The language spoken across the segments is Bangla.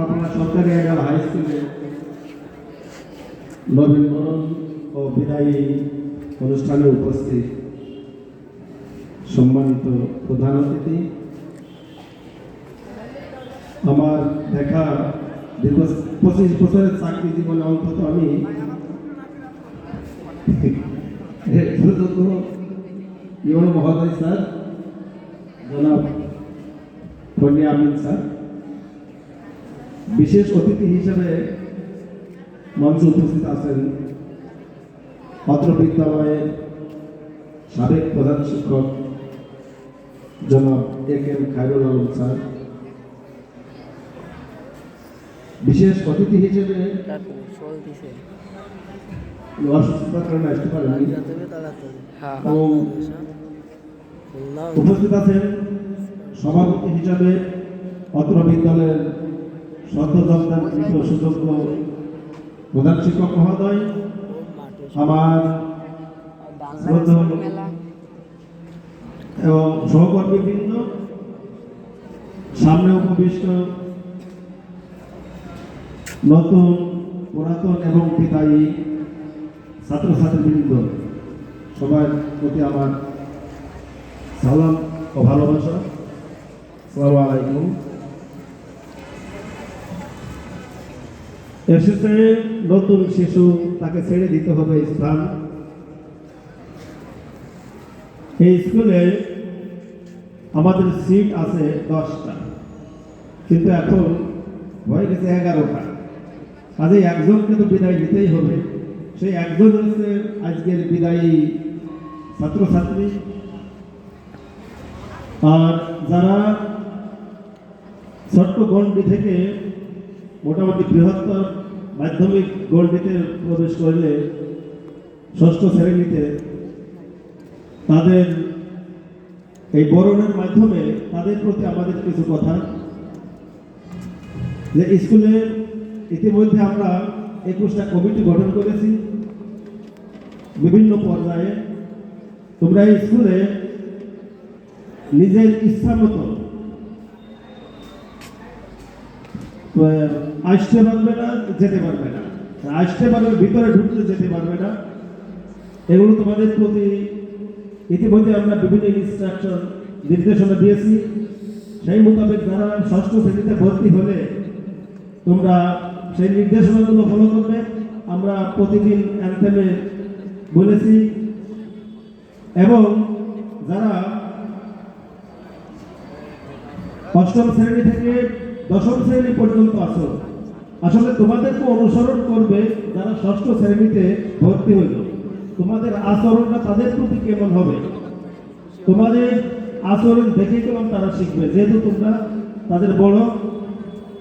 নোয়াপাড়া সরকারি আইডাল হাই স্কুলে নবীনবরণ ও বিদায়ী অনুষ্ঠানে উপস্থিত সম্মানিত প্রধান অতিথি, আমার দেখা দীর্ঘ 25 বছরের চাকরি জীবনে অন্তত আমি ইউনো মহোদয় স্যার, জনাব ফন্ডি আমিন স্যার, বিশেষ অতিথি হিসেবে মঞ্চে উপস্থিত আছেন অত্র বিদ্যালয়ের সাবেক প্রধান শিক্ষক জনাব এ.কে.এম. খায়রুল আলম স্যার, বিশেষ অতিথি হিসেবে অসুস্থতার কারণে আসতে পারেননি এবং উপস্থিত আছেন সভাপতি হিসাবে অত্র বিদ্যালয়ের সদ্যযোগদান সুযোগ্য প্রধান শিক্ষক মহোদয়, আমার এবং সহকর্মীবৃন্দ, সামনে উপবিষ্ট নতুন, পুরাতন এবং বিদায়ী ছাত্রছাত্রীবৃন্দ, সবার প্রতি আমার সালাম ও ভালোবাসা। আসসালামু আলাইকুম। এসেছে নতুন শিশু, তাকে ছেড়ে দিতে হবে স্থান। এই স্কুলে আমাদের সিট আছে 10টা, কিন্তু এখন হয়ে গেছে 11টা। কাজে একজনকে তো বিদায় নিতেই হবে। সেই একজন হচ্ছে আজকের বিদায়ী ছাত্রছাত্রী। আর যারা ছোট্ট গণ্ডি থেকে মোটামুটি বৃহত্তর মাধ্যমিক গণ্ডিতে প্রবেশ করলে 6ষ্ঠ শ্রেণীতে, তাদের এই বরণের মাধ্যমে তাদের প্রতি আমাদের কিছু কথা। যে স্কুলে ইতিমধ্যে আমরা 21টা কমিটি গঠন করেছি বিভিন্ন পর্যায়ে। তোমরা এই স্কুলে নিজের ইচ্ছা মতো আসতে পারবে না, যেতে পারবে না, আসতে পারবে, ভিতরে ঢুকতে যেতে পারবে না। এগুলো তোমাদের প্রতি ইতিমধ্যে আমরা বিভিন্ন ইনস্ট্রাকশন, নির্দেশনা দিয়েছি। সেই মোতাবেক যারা 6ষ্ঠ শ্রেণীতে ভর্তি হলে তোমরা সেই নির্দেশনাগুলো ফলো করবে। আমরা প্রতিদিন অ্যান্থেমে বলেছি। এবং যারা 8ম শ্রেণী থেকে 10ম শ্রেণী পর্যন্ত আছো, আসলে তোমাদেরকে অনুসরণ করবে যারা 6ষ্ঠ শ্রেণীতে ভর্তি হইল। তোমাদের আচরণটা তাদের প্রতি কেমন হবে, তোমাদের আচরণ দেখে কেমন তারা শিখবে। যেহেতু তোমরা তাদের বড়,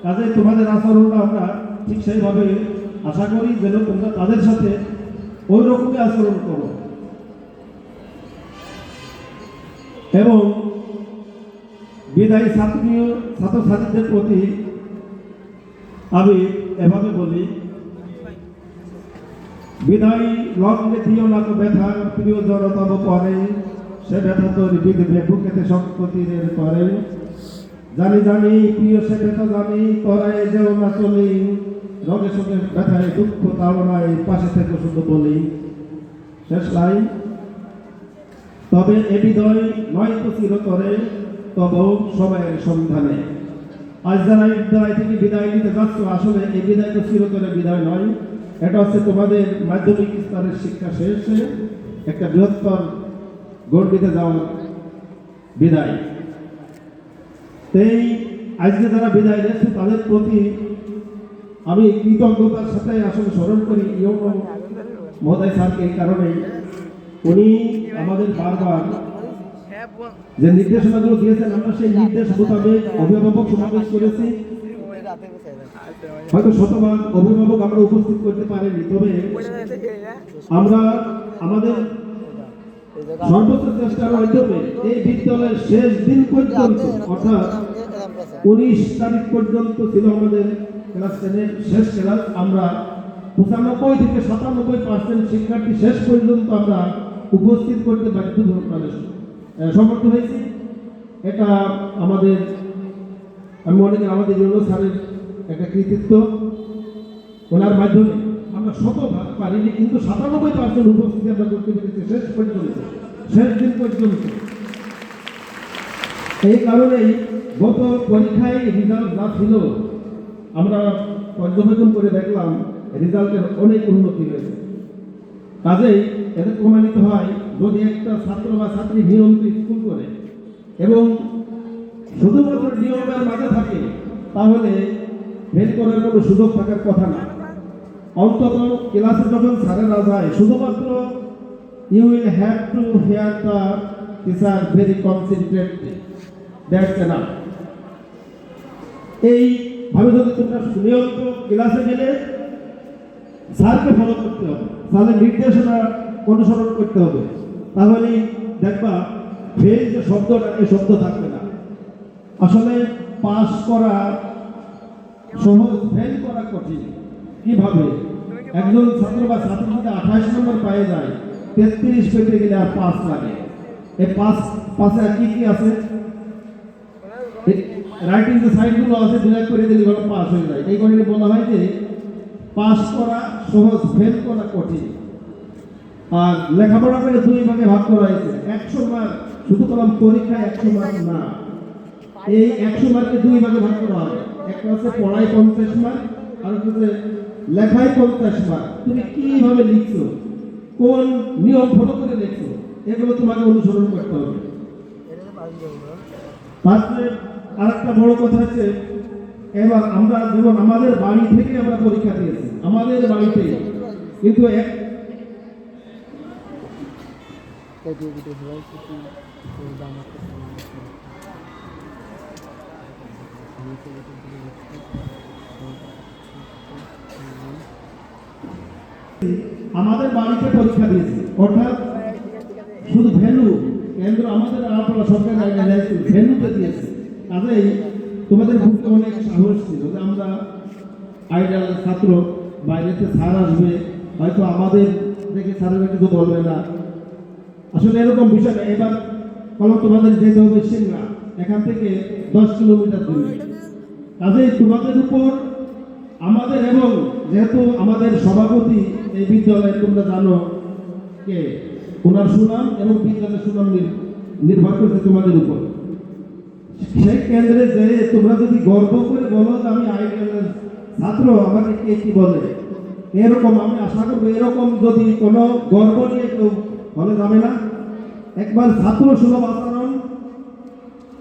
কাজে তোমাদের আচরণটা আমরা ঠিক সেইভাবে আশা করি যেন তোমরা তাদের সাথে ওই রকমই আচরণ করো। এবং বিদায়ী ছাত্রছাত্রীদের প্রতি আমি এভাবে বলি, বিদায়ী লগ্নে দিও না তো ব্যথা, প্রিয় জনতম পরে, সে ব্যথা তোর বিধবে বুকেতে শক্তির করে। জানি জানি প্রিয় সে ব্যথা জানি, তোরাই যেও না চলি, রঙে সঙ্গে ব্যথায় দুঃখ তাও নাই, পাশে থেকে শুধু বলি। শেষ লাইন। তবে এ বিদয় নয় তো চিরতরে, তব সময়ের সন্ধানে। আজ যারা এই বিদ্যালয় থেকে বিদায় নিতে যাচ্ছ, আসলে এই বিদায় তো চিরতরে বিদায় নয়। এটা হচ্ছে তোমাদের মাধ্যমিক স্তরের শিক্ষা শেষে একটা বৃহত্তর গণ্ডিতে যাওয়ার বিদায়। এই আজকে যারা বিদায় নিচ্ছে তাদের প্রতি আমি কৃতজ্ঞতার সাথে আসলে স্মরণ করি ইউনো মহোদয় স্যারকে। এই কারণেই উনি আমাদের বারবার যে নির্দেশনাগুলো দিয়েছেন, আমরা সেই নির্দেশ মোতাবেক অভিভাবক সমাবেশ করেছি। হয়তো শতভাগ অভিভাবক আমরা উপস্থিত করতে পারিনি, তবে আমরা আমাদের সর্বোচ্চ চেষ্টার মাধ্যমে এই বিদ্যালয়ের শেষ দিন পর্যন্ত, অর্থাৎ 19 তারিখ পর্যন্ত ছিল আমাদের ক্লাস 10-এর শেষ ক্লাস। আমরা 95 থেকে 97% শিক্ষার্থী শেষ পর্যন্ত আমরা উপস্থিত করতে সমর্থ হয়েছি। এটা আমাদের, আমি মনে করি আমাদের ইউনো স্যারের একটা কৃতিত্ব। ওনার মাধ্যমে আমরা শতভাগ পারিনি, কিন্তু 97% উপস্থিতি আমরা করতে পেরেছি শেষ পর্যন্ত, শেষ দিন পর্যন্ত। এই কারণেই গত পরীক্ষায় রেজাল্ট যা ছিল আমরা পর্যবেক্ষণ করে দেখলাম রেজাল্টের অনেক উন্নতি হয়েছে। কাজেই এতে প্রমাণিত হয় যদি একটা ছাত্র বা ছাত্রী নিয়মিত স্কুল করে এবং শুধুমাত্র নিয়মের মাঝে থাকে তাহলে ফেল করার কোনো সুযোগ থাকার কথা না। অন্তত ক্লাসে যখন স্যারেরা যায় শুধুমাত্র you will have to hear the teacher very concentratedly, that's enough. এইভাবে যদি তোমরা নিয়মিত ক্লাসে গেলে স্যারকে ফলো করতে হবে, স্যারের নির্দেশনা অনুসরণ করতে হবে, তাহলেই দেখবা ফেল যে শব্দটা এই শব্দ থাকবে না। আসলে পাস করা সহজ, ফেল করা কঠিন। কিভাবে একজন ছাত্র বা ছাত্রী যদি 28 নম্বর পেয়ে যায়, 33 পেতে গেলে আর 5 লাগে। এই পাশে আর কি আছে, রাইটিং যে সাইডগুলো আছে ডিলাইট করে দিলে গেল পাস হয়ে যায়। এই কারণে বলা হয় যে পাস করা সহজ, ফেল করা কঠিন। আর লেখাপড়াকে 2 ভাগে ভাগ করা হয়েছে। 100 মার্ক শুধু কলম পরীক্ষায় 100 মার্ক না, এই 100 মার্কে 2 ভাগে ভাগ করা হবে। একটা হচ্ছে পড়ায় 50 মার্ক, আর হচ্ছে লেখায় 50 মার্ক। তুমি কিভাবে লিখছো, কোন নিয়ম ফলো করে লিখছো, এগুলো তোমাকে অনুসরণ করতে হবে। তারপরে আরেকটা বড় কথা হচ্ছে, এবার আমরা যেমন আমাদের বাড়ি থেকে আমরা পরীক্ষা দিয়েছি, আমাদের বাড়িতে, কিন্তু আমাদের বাড়িতে পরীক্ষা দিয়েছি, অর্থাৎ শুধু ভ্যালু কেন্দ্র আমাদের আপনারা সরকার ভ্যালুতে দিয়েছে। কাজেই তোমাদের বুকে অনেক সাহস ছিল যে আমরা আইডিয়াল ছাত্র, বাইরেতে স্যার আসবে, হয়তো আমাদের দেখে স্যারেরা কিছু বলবে না। আসলে এরকম বিষয় না। এবার কলম তোমাদের যেতে হবে সিংড়া, এখান থেকে 10 কিলোমিটার দূরে। কাজেই তোমাদের উপর আমাদের, এবং যেহেতু আমাদের সভাপতি এই বিদ্যালয়ে তোমরা জানো কে, ওনার সুনাম এবং বিদ্যালয়ের সুনাম নির্ভর করছে তোমাদের উপর। সেই কেন্দ্রে যে তোমরা যদি গর্ব করে বলো যে আমি আইডিয়ালের ছাত্র, আমাকে কে কি বলে, এরকম আমি আশা করবো এরকম যদি কোনো গর্ব নিয়ে কেউ হলে যাবে না। একবার ছাত্র সুলভ আচরণ,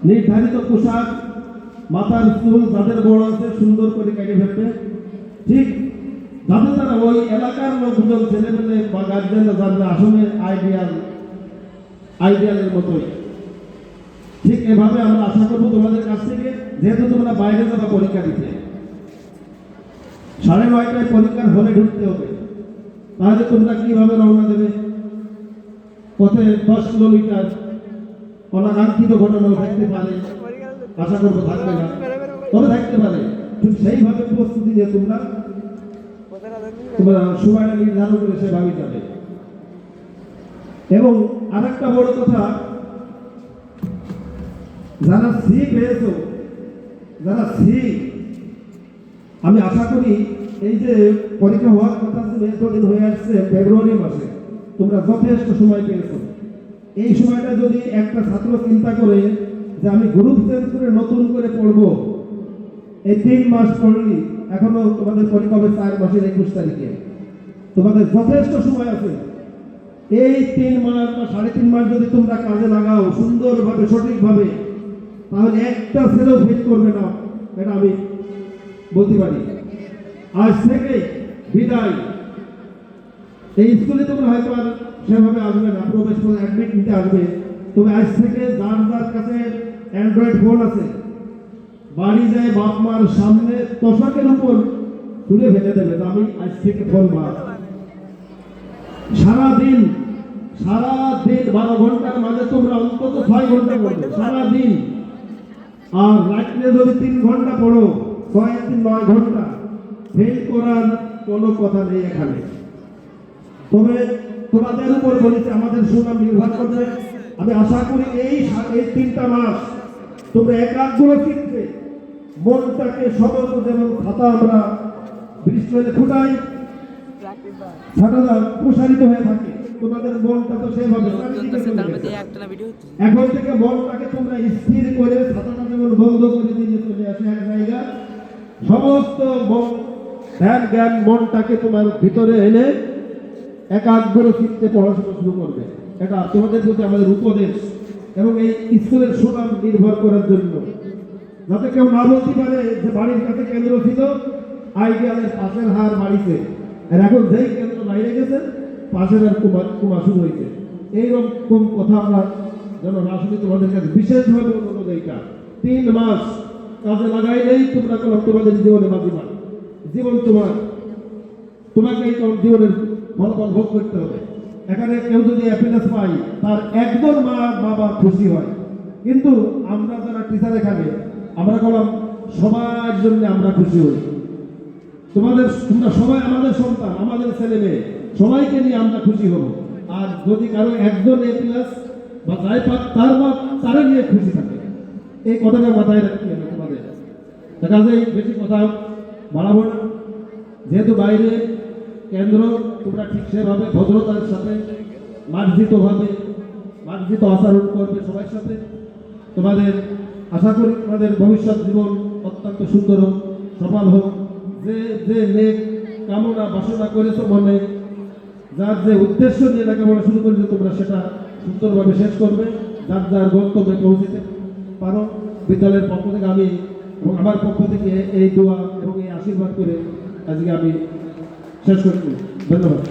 নির্ধারিত পোশাক, মাথার চুল যাদের বড় আছে সুন্দর করে কেটে ফেলবে, ঠিক যাতে তারা ওই এলাকার লোকজন, ছেলেমেলে বা গার্জেনরা জানবে আসলে আইডিয়ালের মতোই। ঠিক এভাবে আমরা আশা করবো তোমাদের কাছ থেকে, যেহেতু তোমরা বাইরে যাবা পরীক্ষা দিতে, 9:30টায় পরীক্ষার হলে ঢুকতে হবে, তাহলে তোমরা কিভাবে রওনা দেবে? পথে 10 কিলোমিটার অনাকাঙ্ক্ষিত ঘটনাও থাকতে পারে, আশা করবো থাকবে না, তবে থাকতে পারে। ঠিক সেইভাবে প্রস্তুতি নিয়ে তোমরা সময়টা নির্ধারণ করে সেভাবে যাবে। এবং আরেকটা বড় কথা, যারা সি পেয়েছো, যারা সি, আমি আশা করি এই যে পরীক্ষা হওয়ার কথা ছিল এতদিন হয়ে আসছে, ফেব্রুয়ারি মাসে তোমরা যথেষ্ট সময় পেয়েছো। এই সময়টা যদি একটা ছাত্র চিন্তা করে যে আমি গ্রুপ চেঞ্জ করে নতুন করে পড়বো, এই 3 মাস পড়লি, এখনো তোমাদের পরীক্ষা হবে 4 মাসের 21 তারিখে, তোমাদের যথেষ্ট সময় আছে। এই 3 মাস বা 3.5 মাস যদি তোমরা কাজে লাগাও সুন্দরভাবে, সঠিকভাবে, তাহলে একটা ছেলেও ফেল করবে না, এটা আমি বলতে পারি। আজ থেকে বিদায়, এই স্কুলে তোমরা হয়তো আর সেভাবে আসবে না, প্রবেশ করে অ্যাডমিট নিতে আসবে, তবে আজ থেকে যার যার কাছে অ্যান্ড্রয়েড ফোন আছে, বাড়ি যায় বাপ মার সামনে তোষকের উপর তুলে ফেলে দেবে, আমি আজ থেকে ফোন বাদ। সারাদিন 12 ঘন্টার মাঝে তোমরা অন্তত 6 ঘন্টা পড়বে সারাদিন। আর রাত্রে যদি 3 ঘন্টা পড়ো, 6-3-9 ঘন্টা, ফেল করার কোনো কথা নেই এখানে। তবে তোমাদের উপর বলেছে আমাদের সুনাম নির্ভর করবে। আমি আশা করি এই 3টা মাস তোমরা একাগ্র চিত্তে মনটাকে সতর্ক, যেমন খাতা আমরা বৃষ্টি হলে ফুটাই, ছাটাটা প্রসারিত হয়ে থাকে, তোমাদের মনটা তো সেভাবে চারিদিকে চলে গেছে। এখন থেকে মনটাকে তোমরা স্থির করে ছাতাটা যেমন বন্ধ করে দিয়ে চলে আসে এক জায়গা, সমস্ত মন ধ্যান জ্ঞান মনটাকে তোমার ভিতরে এনে একাগ্র চিত্তে পড়াশোনা শুরু করবে। এটা তোমাদের প্রতি আমাদের উপদেশ, এবং এই স্কুলের সুনাম নির্ভর করার জন্য, যাতে কেউ না বলতে পারে যে বাড়ির কাছে কেন্দ্র ছিল, আইডিয়ালের পাশের হার বাড়িতে, আর এখন যেই কেন্দ্র বাইরে গেছে পাশের আর কুমা শুরু হয়েছে। এইরকম কথা আমরা যেন না শুনি, তোমাদের কাছে বিশেষভাবে অনুরোধ। এইটা 3 মাস কাজে লাগাইলেই তোমরা তোমাদের জীবনে বাজিবা, জীবন তোমাকে এই জীবনের ফলাফল ভোগ করতে হবে। এখানে কেউ যদি হ্যাপিনেস পায়, তার একজন মা বাবা খুশি হয়, কিন্তু আমরা যারা টিচার এখানে আমরা বললাম সবার জন্য আমরা খুশি হই। তোমরা সবাই আমাদের সন্তান, আমাদের ছেলে মেয়ে, সবাইকে নিয়ে আমরা খুশি হব। আর যদি কারো একজন এ প্লাস বা যাই পাক তার মা তারা নিয়ে খুশি থাকে, এই কথাটা মাথায় রাখতে হবে তোমাদের। দেখা যায় বেশি কথা বাড়াবো না, যেহেতু বাইরে কেন্দ্র, তোমরা ঠিক সেভাবে ভদ্রতার সাথে মার্জিত আচরণ করবে সবার সাথে। তোমাদের আশা করি তোমাদের ভবিষ্যৎ জীবন অত্যন্ত সুন্দর হোক, সফল হোক। যে নেক কামনা বাসনা করেছো মনে, যার যে উদ্দেশ্য নিয়ে লেখাপড়া শুরু করেছো, তোমরা সেটা সুন্দরভাবে শেষ করবে, যার যার গন্তব্যে পৌঁছতে পারো। বিদ্যালয়ের পক্ষ থেকে আমি এবং আমার পক্ষ থেকে এই দোয়া এবং এই আশীর্বাদ করে আজকে আমি শেষ করছি। ধন্যবাদ।